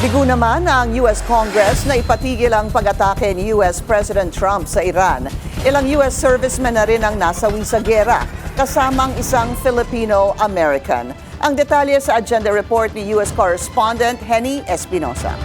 Bigo naman ang US Congress na ipatigil ang pag-atake ni US President Trump sa Iran. Ilang US servicemen na rin ang nasawi sa gera, kasamang isang Filipino-American. Ang detalye sa agenda report ni US correspondent Henny Espinosa.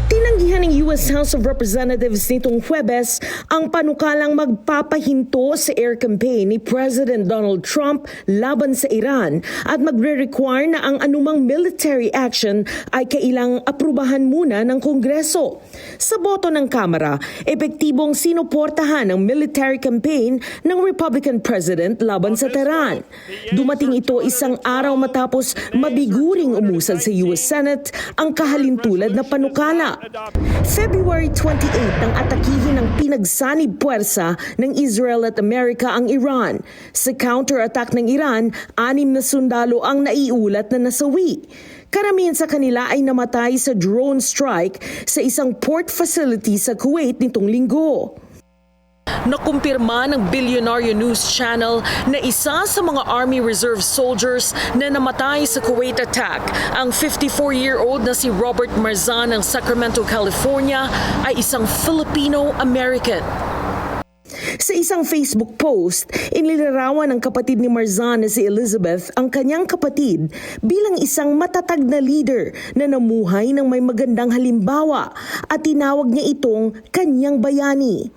Tinanggihan ng US House of Representatives nitong Huwebes ang panukalang magpapahinto sa air campaign ni President Donald Trump laban sa Iran at magre-require na ang anumang military action ay kailang aprubahan muna ng Kongreso. Sa boto ng Kamara, epektibong sinuportahan ang military campaign ng Republican President laban sa Tehran. Dumating ito isang araw matapos mabiguring umusad sa US Senate ang kahalintulad na panukala. February 28 nang atakihin ng pinagsanib puwersa ng Israel at Amerika ang Iran. Sa counter-attack ng Iran, 6 na sundalo ang naiulat na nasawi. Karamihan sa kanila ay namatay sa drone strike sa isang port facility sa Kuwait nitong linggo. Nakumpirma ng Billionaire News Channel na isa sa mga Army Reserve soldiers na namatay sa Kuwait attack, ang 54-year-old na si Robert Marzan ng Sacramento, California, ay isang Filipino-American. Sa isang Facebook post, inilarawan ng kapatid ni Marzan na si Elizabeth ang kanyang kapatid bilang isang matatag na leader na namuhay ng may magandang halimbawa at tinawag niya itong kanyang bayani.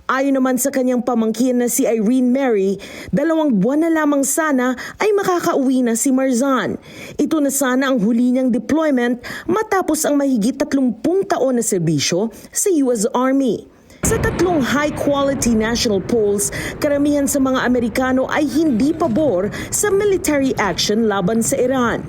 Ayon naman sa kanyang pamangkin na si Irene Mary, 2 buwan na lamang sana ay makakauwi na si Marzan. Ito na sana ang huli niyang deployment matapos ang mahigit 30 taon na serbisyo sa US Army. Sa 3 high-quality national polls, karamihan sa mga Amerikano ay hindi pabor sa military action laban sa Iran.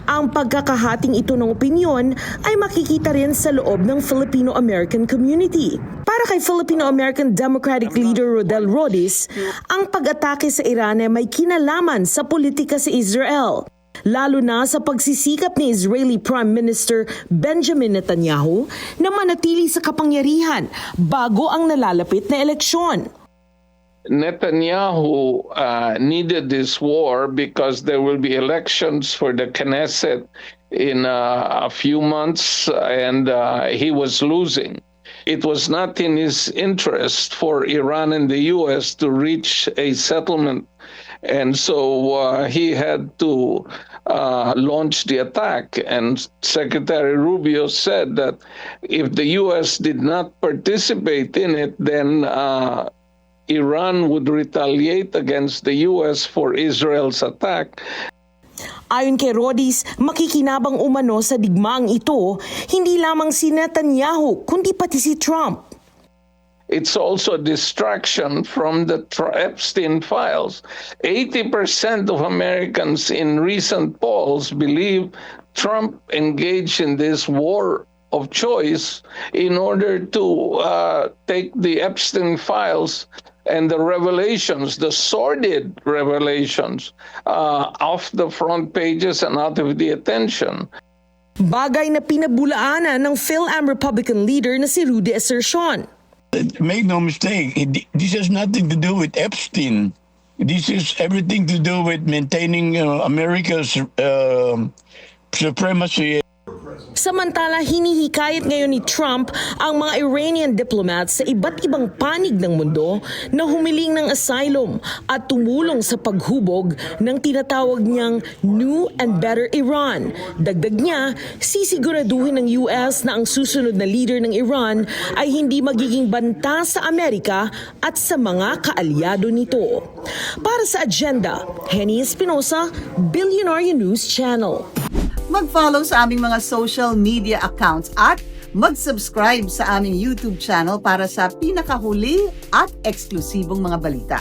Ang pagkakahating ito ng opinyon ay makikita rin sa loob ng Filipino-American community. Para kay Filipino-American Democratic leader Rodel Rodis, ang pag-atake sa Iran ay may kinalaman sa politika sa Israel, lalo na sa pagsisikap ni Israeli Prime Minister Benjamin Netanyahu na manatili sa kapangyarihan bago ang nalalapit na eleksyon. Netanyahu needed this war because there will be elections for the Knesset in a few months, and he was losing. It was not in his interest for Iran and the U.S. to reach a settlement, and so he had to launch the attack. And Secretary Rubio said that if the U.S. did not participate in it, then Iran would retaliate against the U.S. for Israel's attack. Ayon kay Rodis, makikinabang umano sa digmaang ito, hindi lamang si Netanyahu, kundi pati si Trump. It's also a distraction from the Epstein files. 80% of Americans in recent polls believe Trump engaged in this war of choice in order to take the Epstein files and the revelations, the sordid revelations, off the front pages and out of the attention. Bagay na pinabulaanan ng PhilAm Republican leader na si Rudy Asercion. Make no mistake, this has nothing to do with Epstein. This is everything to do with maintaining America's supremacy. Samantala, hinihikayat ngayon ni Trump ang mga Iranian diplomats sa iba't ibang panig ng mundo na humiling ng asylum at tumulong sa paghubog ng tinatawag niyang New and Better Iran. Dagdag niya, sisiguraduhin ng US na ang susunod na leader ng Iran ay hindi magiging banta sa Amerika at sa mga kaalyado nito. Para sa agenda, Henny Espinosa, Billionaire News Channel. Mag-follow sa aming mga social media accounts at mag-subscribe sa aming YouTube channel para sa pinakahuli at eksklusibong mga balita.